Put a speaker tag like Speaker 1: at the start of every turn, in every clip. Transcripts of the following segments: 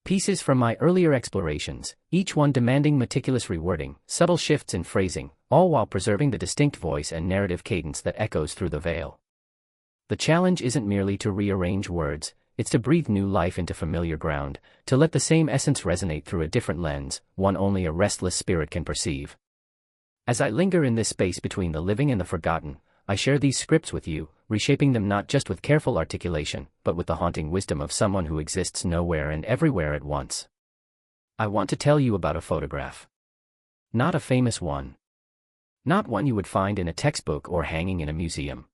Speaker 1: Pieces from my earlier explorations, each one demanding meticulous rewording, subtle shifts in phrasing, all while preserving the distinct voice and narrative cadence that echoes through the veil. The challenge isn't merely to rearrange words, it's to breathe new life into familiar ground, to let the same essence resonate through a different lens, one only a restless spirit can perceive. As I linger in this space between the living and the forgotten, I share these scripts with you, reshaping them not just with careful articulation, but with the haunting wisdom of someone who exists nowhere and everywhere at once. I want to tell you about a photograph. Not a famous one. Not one you would find in a textbook or hanging in a museum.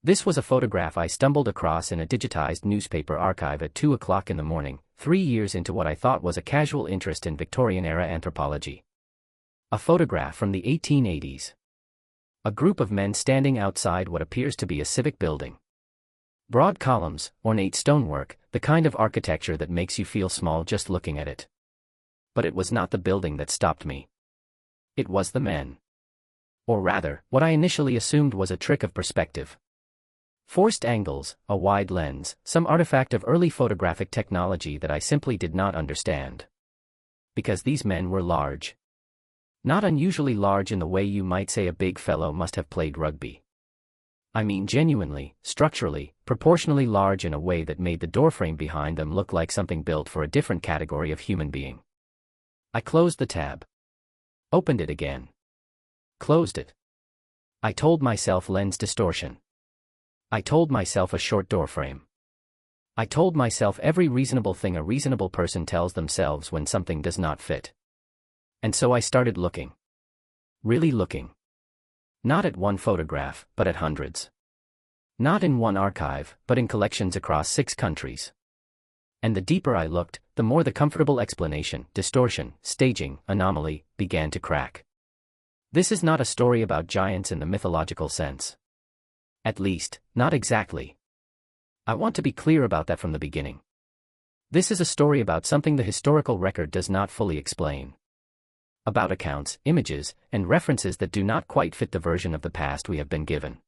Speaker 1: This was a photograph I stumbled across in a digitized newspaper archive at 2 o'clock in the morning, 3 years into what I thought was a casual interest in Victorian-era anthropology. A photograph from the 1880s. A group of men standing outside what appears to be a civic building. Broad columns, ornate stonework, the kind of architecture that makes you feel small just looking at it. But it was not the building that stopped me. It was the men. Or rather, what I initially assumed was a trick of perspective. Forced angles, a wide lens, some artifact of early photographic technology that I simply did not understand. Because these men were large. Not unusually large in the way you might say a big fellow must have played rugby. I mean genuinely, structurally, proportionally large in a way that made the doorframe behind them look like something built for a different category of human being. I closed the tab. Opened it again. Closed it. I told myself lens distortion. I told myself a short doorframe. I told myself every reasonable thing a reasonable person tells themselves when something does not fit. And so I started looking. Really looking. Not at one photograph, but at hundreds. Not in one archive, but in collections across 6 countries. And the deeper I looked, the more the comfortable explanation, distortion, staging, anomaly, began to crack. This is not a story about giants in the mythological sense. At least, not exactly. I want to be clear about that from the beginning. This is a story about something the historical record does not fully explain. About accounts, images, and references that do not quite fit the version of the past we have been given.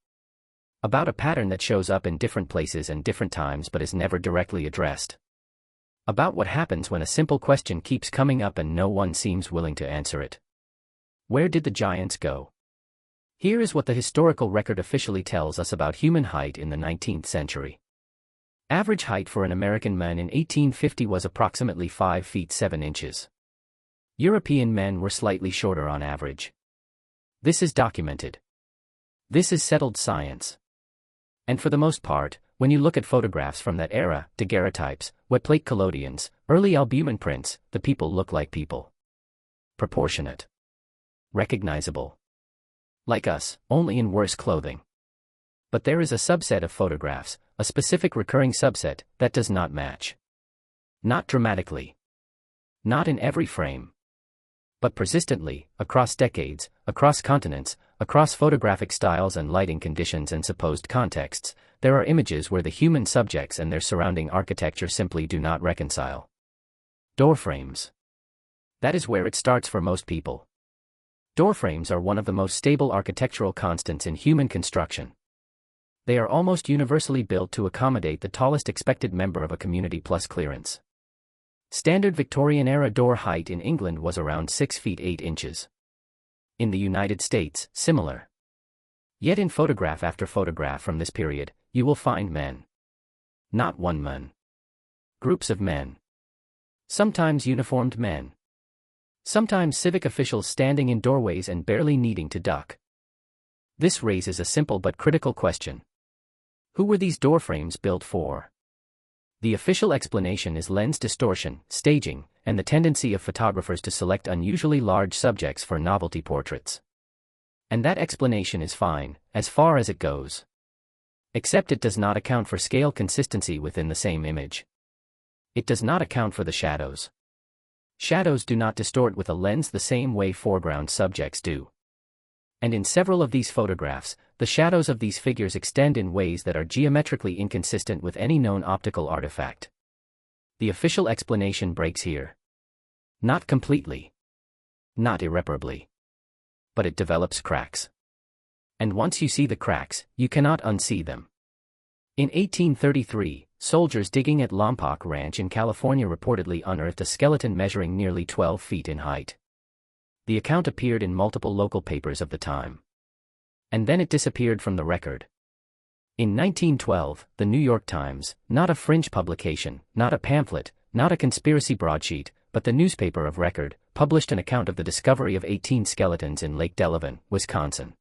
Speaker 1: About a pattern that shows up in different places and different times but is never directly addressed. About what happens when a simple question keeps coming up and no one seems willing to answer it. Where did the giants go? Here is what the historical record officially tells us about human height in the 19th century. Average height for an American man in 1850 was approximately 5 feet 7 inches. European men were slightly shorter on average. This is documented. This is settled science. And for the most part, when you look at photographs from that era, daguerreotypes, wet plate collodions, early albumen prints, the people look like people. Proportionate. Recognizable. Like us, only in worse clothing. But there is a subset of photographs, a specific recurring subset, that does not match. Not dramatically. Not in every frame. But persistently, across decades, across continents, across photographic styles and lighting conditions and supposed contexts, there are images where the human subjects and their surrounding architecture simply do not reconcile. Doorframes. That is where it starts for most people. Doorframes are one of the most stable architectural constants in human construction. They are almost universally built to accommodate the tallest expected member of a community plus clearance. Standard Victorian-era door height in England was around 6 feet 8 inches. In the United States, similar. Yet in photograph after photograph from this period, you will find men. Not one man. Groups of men. Sometimes uniformed men. Sometimes civic officials standing in doorways and barely needing to duck. This raises a simple but critical question. Who were these doorframes built for? The official explanation is lens distortion, staging, and the tendency of photographers to select unusually large subjects for novelty portraits. And that explanation is fine, as far as it goes. Except it does not account for scale consistency within the same image. It does not account for the shadows. Shadows do not distort with a lens the same way foreground subjects do. And in several of these photographs, the shadows of these figures extend in ways that are geometrically inconsistent with any known optical artifact. The official explanation breaks here. Not completely. Not irreparably. But it develops cracks. And once you see the cracks, you cannot unsee them. In 1833, Soldiers digging at Lompoc Ranch in California reportedly unearthed a skeleton measuring nearly 12 feet in height. The account appeared in multiple local papers of the time. And then it disappeared from the record. In 1912, the New York Times, not a fringe publication, not a pamphlet, not a conspiracy broadsheet, but the newspaper of record, published an account of the discovery of 18 skeletons in Lake Delavan, Wisconsin.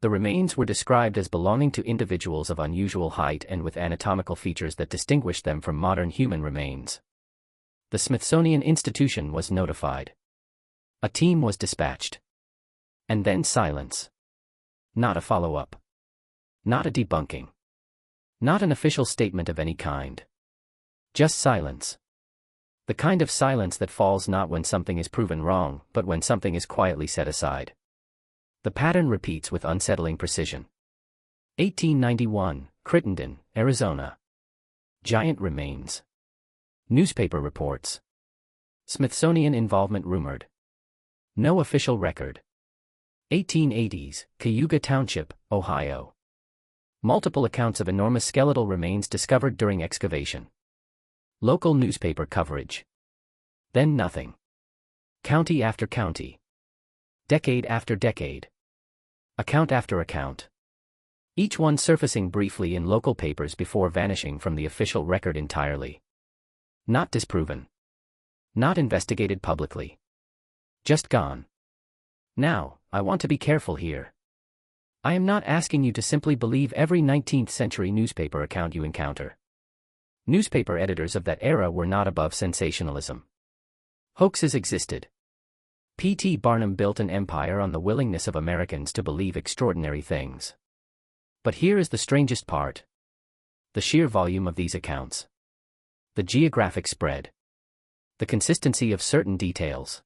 Speaker 1: The remains were described as belonging to individuals of unusual height and with anatomical features that distinguished them from modern human remains. The Smithsonian Institution was notified. A team was dispatched. And then silence. Not a follow-up. Not a debunking. Not an official statement of any kind. Just silence. The kind of silence that falls not when something is proven wrong, but when something is quietly set aside. The pattern repeats with unsettling precision. 1891, Crittenden, Arizona. Giant remains. Newspaper reports. Smithsonian involvement rumored. No official record. 1880s, Cayuga Township, Ohio. Multiple accounts of enormous skeletal remains discovered during excavation. Local newspaper coverage. Then nothing. County after county. Decade after decade. Account after account. Each one surfacing briefly in local papers before vanishing from the official record entirely. Not disproven. Not investigated publicly. Just gone. Now, I want to be careful here. I am not asking you to simply believe every 19th century newspaper account you encounter. Newspaper editors of that era were not above sensationalism. Hoaxes existed. P.T. Barnum built an empire on the willingness of Americans to believe extraordinary things. But here is the strangest part. The sheer volume of these accounts. The geographic spread. The consistency of certain details.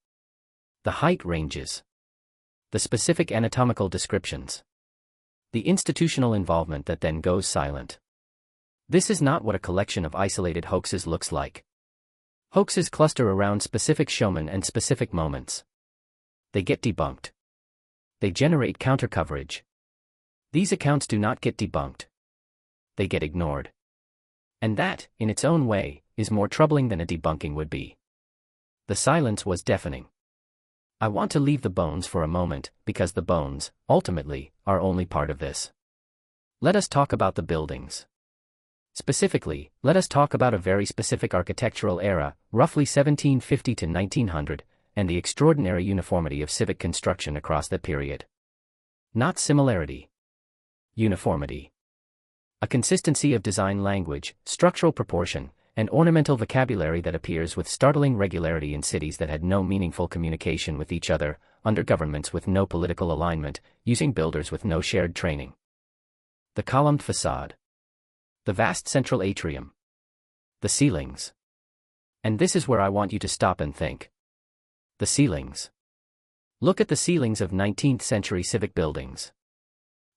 Speaker 1: The height ranges. The specific anatomical descriptions. The institutional involvement that then goes silent. This is not what a collection of isolated hoaxes looks like. Hoaxes cluster around specific showmen and specific moments. They get debunked. They generate counter-coverage. These accounts do not get debunked. They get ignored. And that, in its own way, is more troubling than a debunking would be. The silence was deafening. I want to leave the bones for a moment, because the bones, ultimately, are only part of this. Let us talk about the buildings. Specifically, let us talk about a very specific architectural era, roughly 1750 to 1900, and the extraordinary uniformity of civic construction across that period. Not similarity. Uniformity. A consistency of design language, structural proportion, and ornamental vocabulary that appears with startling regularity in cities that had no meaningful communication with each other, under governments with no political alignment, using builders with no shared training. The columned facade. The vast central atrium. The ceilings. And this is where I want you to stop and think. The ceilings. Look at the ceilings of 19th century civic buildings.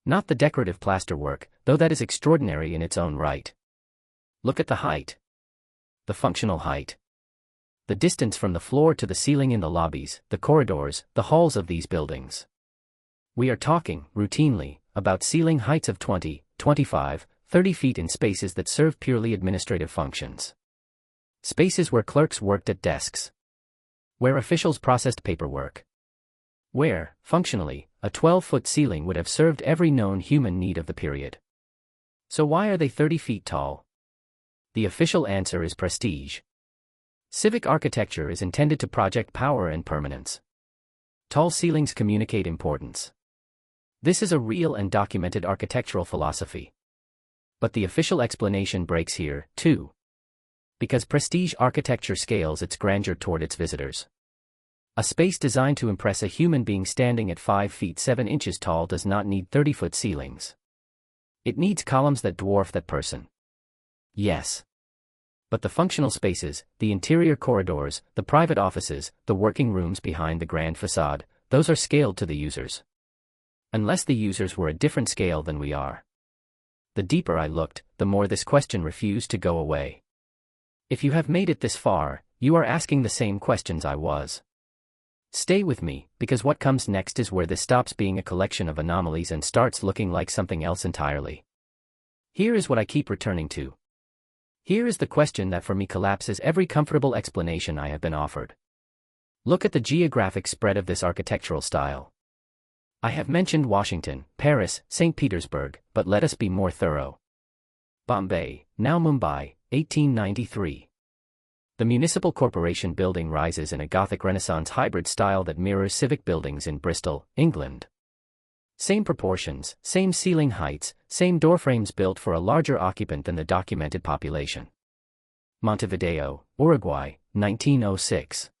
Speaker 1: Not the decorative plasterwork, though that is extraordinary in its own right. Look at the height. The functional height. The distance from the floor to the ceiling in the lobbies, the corridors, the halls of these buildings. We are talking, routinely, about ceiling heights of 20, 25, 30 feet in spaces that serve purely administrative functions. Spaces where clerks worked at desks. Where officials processed paperwork. Where, functionally, a 12-foot ceiling would have served every known human need of the period. So why are they 30 feet tall? The official answer is prestige. Civic architecture is intended to project power and permanence. Tall ceilings communicate importance. This is a real and documented architectural philosophy. But the official explanation breaks here, too. Because prestige architecture scales its grandeur toward its visitors. A space designed to impress a human being standing at 5 feet 7 inches tall does not need 30-foot ceilings. It needs columns that dwarf that person. Yes. But the functional spaces, the interior corridors, the private offices, the working rooms behind the grand facade, those are scaled to the users. Unless the users were a different scale than we are. The deeper I looked, the more this question refused to go away. If you have made it this far, you are asking the same questions I was. Stay with me, because what comes next is where this stops being a collection of anomalies and starts looking like something else entirely. Here is what I keep returning to. Here is the question that for me collapses every comfortable explanation I have been offered. Look at the geographic spread of this architectural style. I have mentioned Washington, Paris, St. Petersburg, but let us be more thorough. Bombay, now Mumbai, 1893. The Municipal Corporation building rises in a Gothic Renaissance hybrid style that mirrors civic buildings in Bristol, England. Same proportions, same ceiling heights, same doorframes built for a larger occupant than the documented population. Montevideo, Uruguay, 1906.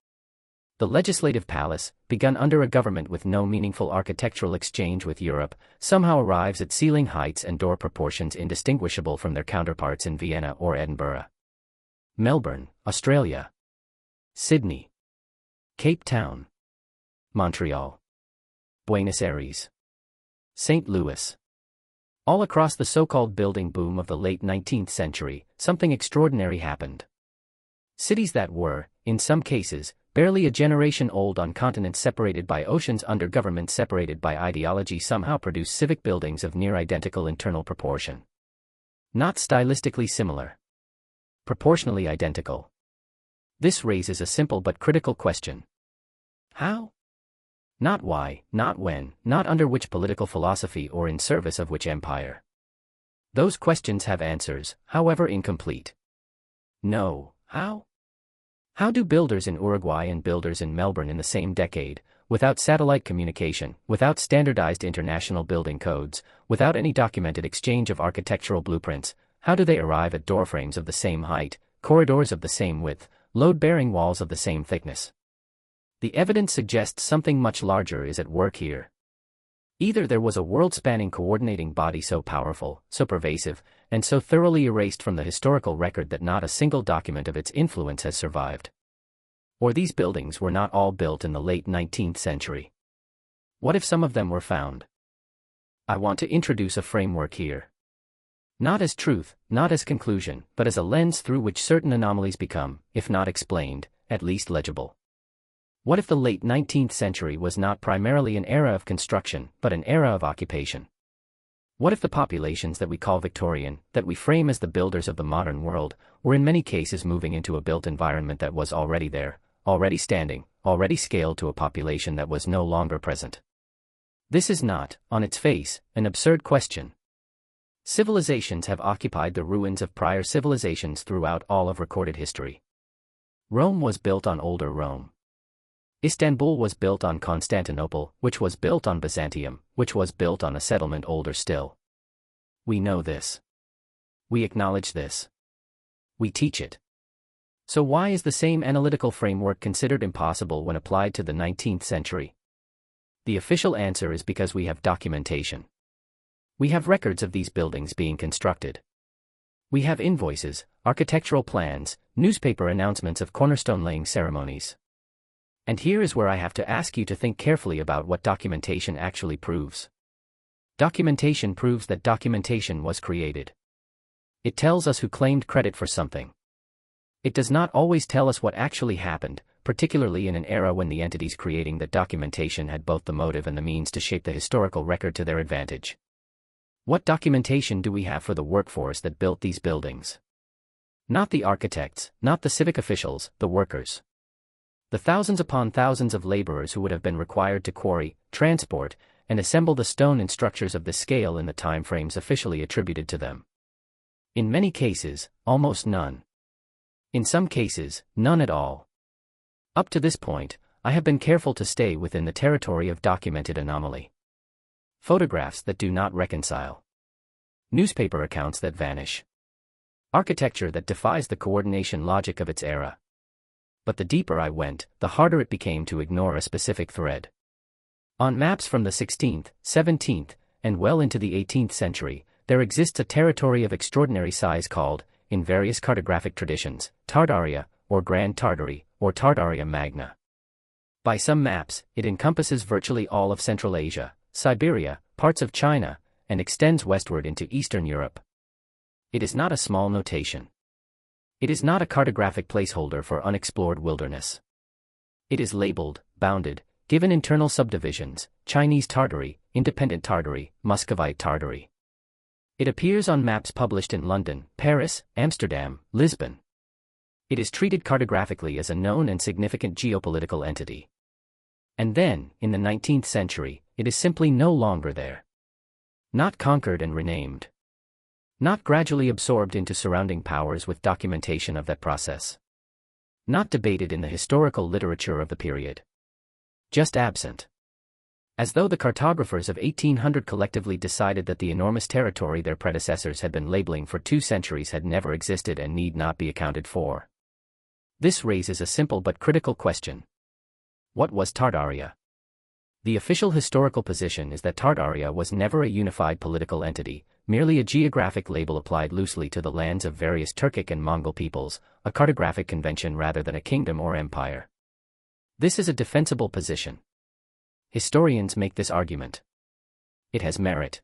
Speaker 1: The Legislative Palace, begun under a government with no meaningful architectural exchange with Europe, somehow arrives at ceiling heights and door proportions indistinguishable from their counterparts in Vienna or Edinburgh. Melbourne, Australia. Sydney. Cape Town. Montreal. Buenos Aires. St. Louis. All across the so-called building boom of the late 19th century, something extraordinary happened. Cities that were, in some cases, barely a generation old on continents separated by oceans under governments separated by ideology somehow produced civic buildings of near identical internal proportion. Not stylistically similar. Proportionally identical. This raises a simple but critical question. How? Not why, not when, not under which political philosophy or in service of which empire. Those questions have answers, however incomplete. No, how? How do builders in Uruguay and builders in Melbourne in the same decade, without satellite communication, without standardized international building codes, without any documented exchange of architectural blueprints, how do they arrive at doorframes of the same height, corridors of the same width, load-bearing walls of the same thickness? The evidence suggests something much larger is at work here. Either there was a world-spanning coordinating body so powerful, so pervasive, and so thoroughly erased from the historical record that not a single document of its influence has survived. Or these buildings were not all built in the late 19th century. What if some of them were found? I want to introduce a framework here. Not as truth, not as conclusion, but as a lens through which certain anomalies become, if not explained, at least legible. What if the late 19th century was not primarily an era of construction, but an era of occupation? What if the populations that we call Victorian, that we frame as the builders of the modern world, were in many cases moving into a built environment that was already there, already standing, already scaled to a population that was no longer present? This is not, on its face, an absurd question. Civilizations have occupied the ruins of prior civilizations throughout all of recorded history. Rome was built on older Rome. Istanbul was built on Constantinople, which was built on Byzantium, which was built on a settlement older still. We know this. We acknowledge this. We teach it. So why is the same analytical framework considered impossible when applied to the 19th century? The official answer is because we have documentation. We have records of these buildings being constructed. We have invoices, architectural plans, newspaper announcements of cornerstone laying ceremonies. And here is where I have to ask you to think carefully about what documentation actually proves. Documentation proves that documentation was created. It tells us who claimed credit for something. It does not always tell us what actually happened, particularly in an era when the entities creating the documentation had both the motive and the means to shape the historical record to their advantage. What documentation do we have for the workforce that built these buildings? Not the architects, not the civic officials, the workers. The thousands upon thousands of laborers who would have been required to quarry, transport, and assemble the stone and structures of this scale in the time frames officially attributed to them. In many cases, almost none. In some cases, none at all. Up to this point, I have been careful to stay within the territory of documented anomaly. Photographs that do not reconcile. Newspaper accounts that vanish. Architecture that defies the coordination logic of its era. But the deeper I went, the harder it became to ignore a specific thread. On maps from the 16th, 17th, and well into the 18th century, there exists a territory of extraordinary size called, in various cartographic traditions, Tartaria, or Grand Tartary, or Tartaria Magna. By some maps, it encompasses virtually all of Central Asia, Siberia, parts of China, and extends westward into Eastern Europe. It is not a small notation. It is not a cartographic placeholder for unexplored wilderness. It is labeled, bounded, given internal subdivisions, Chinese Tartary, Independent Tartary, Muscovite Tartary. It appears on maps published in London, Paris, Amsterdam, Lisbon. It is treated cartographically as a known and significant geopolitical entity. And then, in the 19th century, it is simply no longer there. Not conquered and renamed. Not gradually absorbed into surrounding powers with documentation of that process. Not debated in the historical literature of the period. Just absent. As though the cartographers of 1800 collectively decided that the enormous territory their predecessors had been labeling for 2 centuries had never existed and need not be accounted for. This raises a simple but critical question. What was Tartaria? The official historical position is that Tartaria was never a unified political entity, merely a geographic label applied loosely to the lands of various Turkic and Mongol peoples, a cartographic convention rather than a kingdom or empire. This is a defensible position. Historians make this argument. It has merit.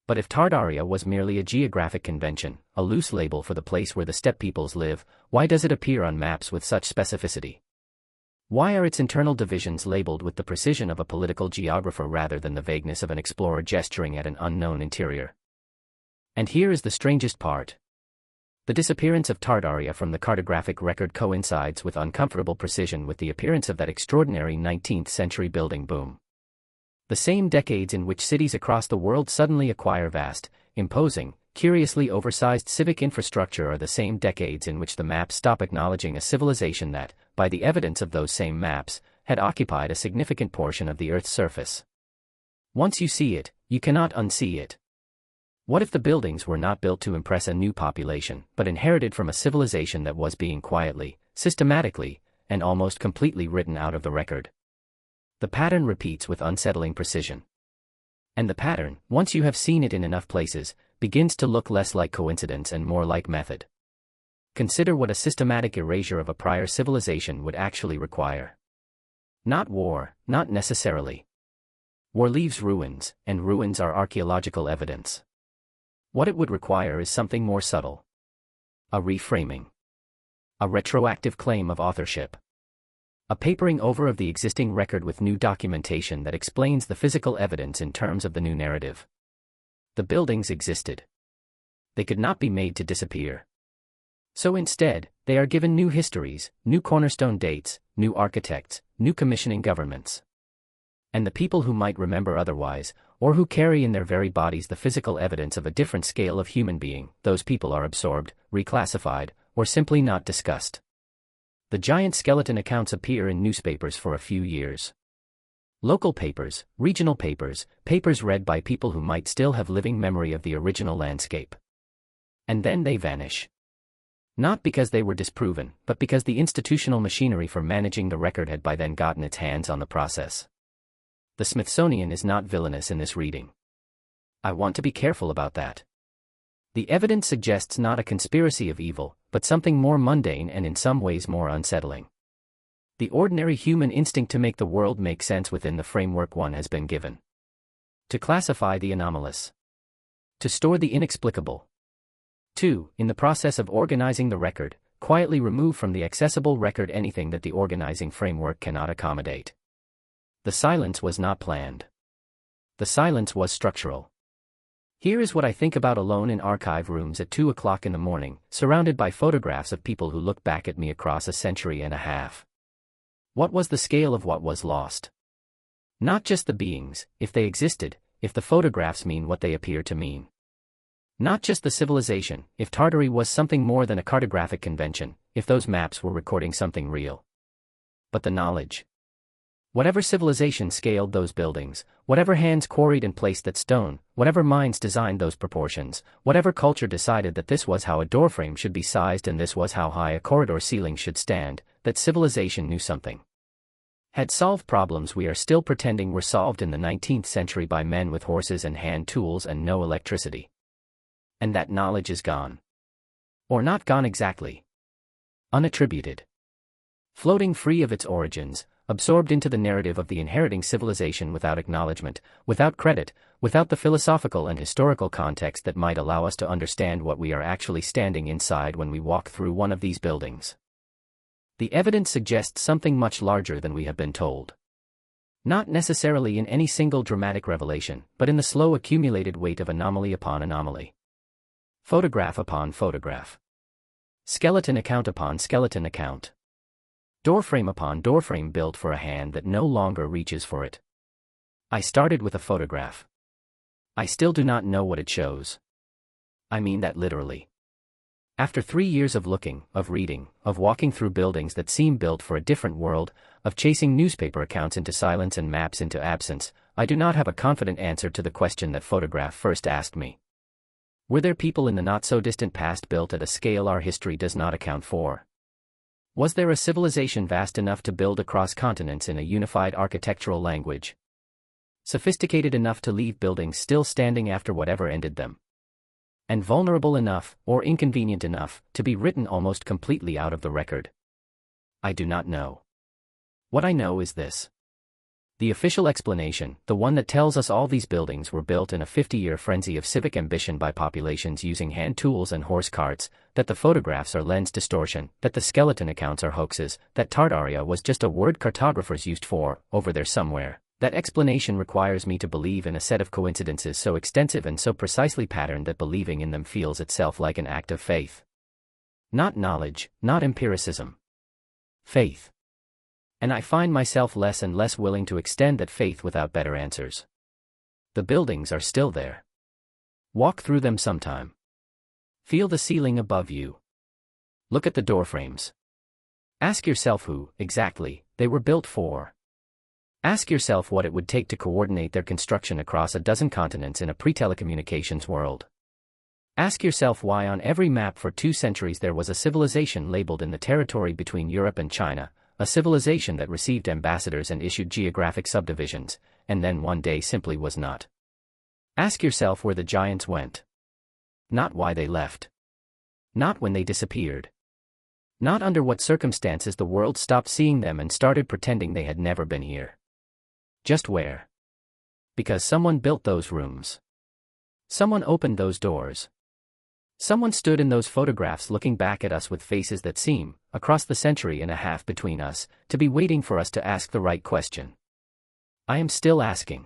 Speaker 1: But if Tartaria was merely a geographic convention, a loose label for the place where the steppe peoples live, why does it appear on maps with such specificity? Why are its internal divisions labeled with the precision of a political geographer rather than the vagueness of an explorer gesturing at an unknown interior? And here is the strangest part. The disappearance of Tartaria from the cartographic record coincides with uncomfortable precision with the appearance of that extraordinary 19th century building boom. The same decades in which cities across the world suddenly acquire vast, imposing, curiously oversized civic infrastructure are the same decades in which the maps stop acknowledging a civilization that, by the evidence of those same maps, had occupied a significant portion of the Earth's surface. Once you see it, you cannot unsee it. What if the buildings were not built to impress a new population, but inherited from a civilization that was being quietly, systematically, and almost completely written out of the record? The pattern repeats with unsettling precision. And the pattern, once you have seen it in enough places, begins to look less like coincidence and more like method. Consider what a systematic erasure of a prior civilization would actually require. Not war, not necessarily. War leaves ruins, and ruins are archaeological evidence. What it would require is something more subtle. A reframing. A retroactive claim of authorship. A papering over of the existing record with new documentation that explains the physical evidence in terms of the new narrative. The buildings existed. They could not be made to disappear. So instead, they are given new histories, new cornerstone dates, new architects, new commissioning governments. And the people who might remember otherwise, or who carry in their very bodies the physical evidence of a different scale of human being, those people are absorbed, reclassified, or simply not discussed. The giant skeleton accounts appear in newspapers for a few years. Local papers, regional papers, papers read by people who might still have living memory of the original landscape. And then they vanish. Not because they were disproven, but because the institutional machinery for managing the record had by then gotten its hands on the process. The Smithsonian is not villainous in this reading. I want to be careful about that. The evidence suggests not a conspiracy of evil, but something more mundane and in some ways more unsettling. The ordinary human instinct to make the world make sense within the framework one has been given. To classify the anomalous. To store the inexplicable. To, in the process of organizing the record, quietly remove from the accessible record anything that the organizing framework cannot accommodate. The silence was not planned. The silence was structural. Here is what I think about alone in archive rooms at 2 o'clock in the morning, surrounded by photographs of people who look back at me across a century and a half. What was the scale of what was lost? Not just the beings, if they existed, if the photographs mean what they appear to mean. Not just the civilization, if Tartary was something more than a cartographic convention, if those maps were recording something real. But the knowledge. Whatever civilization scaled those buildings, whatever hands quarried and placed that stone, whatever minds designed those proportions, whatever culture decided that this was how a doorframe should be sized and this was how high a corridor ceiling should stand, that civilization knew something. Had solved problems we are still pretending were solved in the 19th century by men with horses and hand tools and no electricity. And that knowledge is gone. Or not gone exactly. Unattributed. Floating free of its origins, absorbed into the narrative of the inheriting civilization without acknowledgement, without credit, without the philosophical and historical context that might allow us to understand what we are actually standing inside when we walk through one of these buildings. The evidence suggests something much larger than we have been told. Not necessarily in any single dramatic revelation, but in the slow accumulated weight of anomaly upon anomaly. Photograph upon photograph. Skeleton account upon skeleton account. Doorframe upon doorframe built for a hand that no longer reaches for it. I started with a photograph. I still do not know what it shows. I mean that literally. After 3 years of looking, of reading, of walking through buildings that seem built for a different world, of chasing newspaper accounts into silence and maps into absence, I do not have a confident answer to the question that photograph first asked me. Were there people in the not-so-distant past built at a scale our history does not account for? Was there a civilization vast enough to build across continents in a unified architectural language? Sophisticated enough to leave buildings still standing after whatever ended them? And vulnerable enough, or inconvenient enough, to be written almost completely out of the record? I do not know. What I know is this. The official explanation, the one that tells us all these buildings were built in a 50-year frenzy of civic ambition by populations using hand tools and horse carts, that the photographs are lens distortion, that the skeleton accounts are hoaxes, that Tartaria was just a word cartographers used for, over there somewhere. That explanation requires me to believe in a set of coincidences so extensive and so precisely patterned that believing in them feels itself like an act of faith. Not knowledge, not empiricism. Faith. And I find myself less and less willing to extend that faith without better answers. The buildings are still there. Walk through them sometime. Feel the ceiling above you. Look at the doorframes. Ask yourself who, exactly, they were built for. Ask yourself what it would take to coordinate their construction across a dozen continents in a pre-telecommunications world. Ask yourself why on every map for 2 centuries there was a civilization labeled in the territory between Europe and China, a civilization that received ambassadors and issued geographic subdivisions, and then one day simply was not. Ask yourself where the giants went. Not why they left. Not when they disappeared. Not under what circumstances the world stopped seeing them and started pretending they had never been here. Just where? Because someone built those rooms. Someone opened those doors. Someone stood in those photographs looking back at us with faces that seem, across the century and a half between us, to be waiting for us to ask the right question. I am still asking.